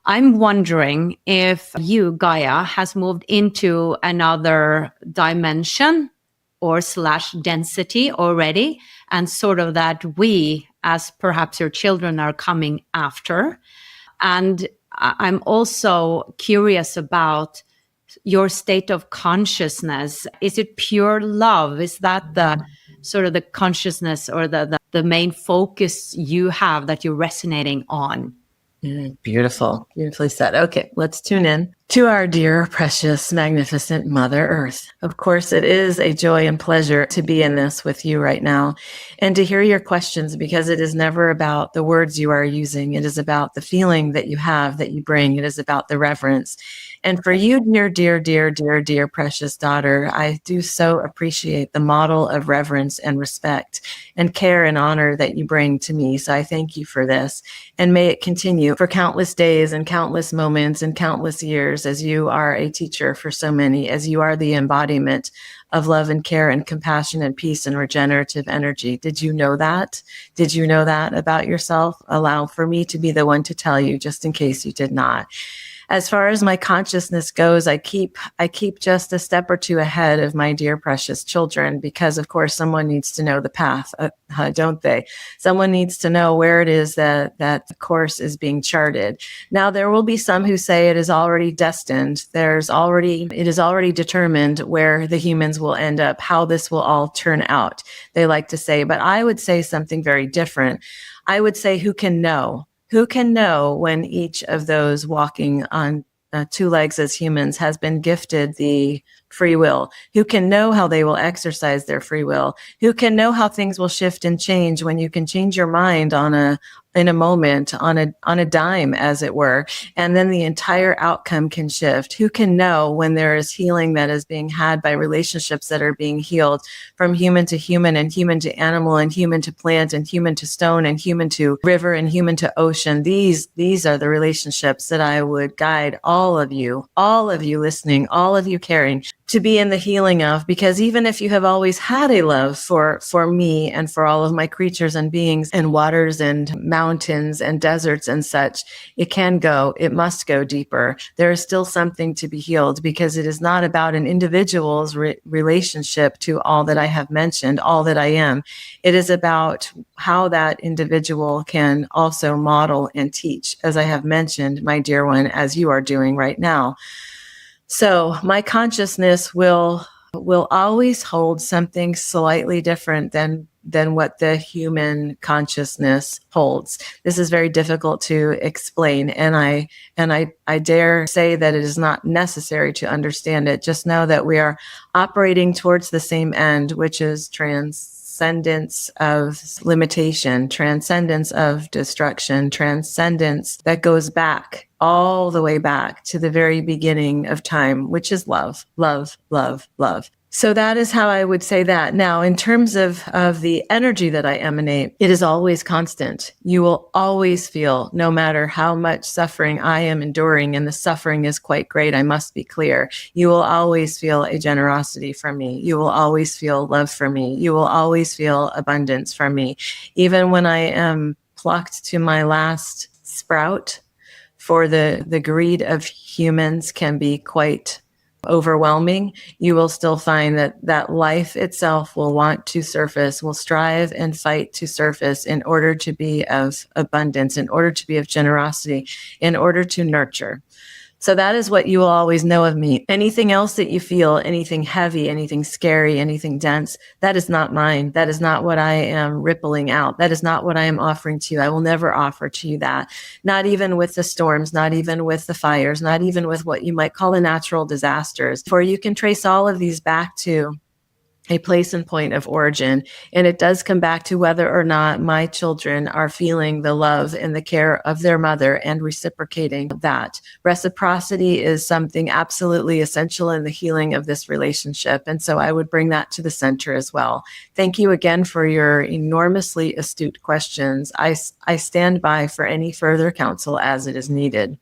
I'm wondering if you, Gaia, has moved into another dimension or slash density already, and sort of that we, as perhaps your children, are coming after. And I'm also curious about your state of consciousness. Is it pure love? Is that the sort of the consciousness or the main focus you have that you're resonating on? Beautiful. Beautifully said. Okay, let's tune in to our dear, precious, magnificent Mother Earth. Of course, it is a joy and pleasure to be in this with you right now and to hear your questions, because it is never about the words you are using. It is about the feeling that you have, that you bring. It is about the reverence. And for you, dear, precious daughter, I do so appreciate the model of reverence and respect and care and honor that you bring to me. So I thank you for this. And may it continue for countless days and countless moments and countless years, as you are a teacher for so many, as you are the embodiment of love and care and compassion and peace and regenerative energy. Did you know that? Did you know that about yourself? Allow for me to be the one to tell you, just in case you did not. As far as my consciousness goes, I keep just a step or two ahead of my dear precious children, because of course someone needs to know the path, don't they? Someone needs to know where it is that the course is being charted. Now, there will be some who say it is already destined. It is already determined where the humans will end up, how this will all turn out, they like to say. But I would say something very different. I would say, who can know? Who can know when each of those walking on two legs as humans has been gifted the free will? Who can know how they will exercise their free will? Who can know how things will shift and change when you can change your mind in a moment, on a dime, as it were, and then the entire outcome can shift? Who can know when there is healing that is being had by relationships that are being healed from human to human and human to animal and human to plant and human to stone and human to river and human to ocean? These are the relationships that I would guide all of you listening, all of you caring, to be in the healing of, because even if you have always had a love for me and for all of my creatures and beings and waters and mountains and deserts and such, it must go deeper. There is still something to be healed, because it is not about an individual's relationship to all that I have mentioned, all that I am. It is about how that individual can also model and teach, as I have mentioned, my dear one, as you are doing right now. So my consciousness will always hold something slightly different than what the human consciousness holds. This is very difficult to explain, and I dare say that it is not necessary to understand it. Just know that we are operating towards the same end, which is transcendence of limitation, transcendence of destruction, transcendence that goes back, all the way back to the very beginning of time, which is love, love, love, love. So that is how I would say that. Now, in terms of the energy that I emanate, it is always constant. You will always feel, no matter how much suffering I am enduring, and the suffering is quite great, I must be clear, you will always feel a generosity from me. You will always feel love from me. You will always feel abundance from me. Even when I am plucked to my last sprout, for the greed of humans can be quite overwhelming, you will still find that life itself will want to surface, will strive and fight to surface in order to be of abundance, in order to be of generosity, in order to nurture. So that is what you will always know of me. Anything else that you feel, anything heavy, anything scary, anything dense, that is not mine. That is not what I am rippling out. That is not what I am offering to you. I will never offer to you that. Not even with the storms, not even with the fires, not even with what you might call the natural disasters. For you can trace all of these back to a place and point of origin. And it does come back to whether or not my children are feeling the love and the care of their mother and reciprocating that. Reciprocity is something absolutely essential in the healing of this relationship. And so I would bring that to the center as well. Thank you again for your enormously astute questions. I stand by for any further counsel as it is needed.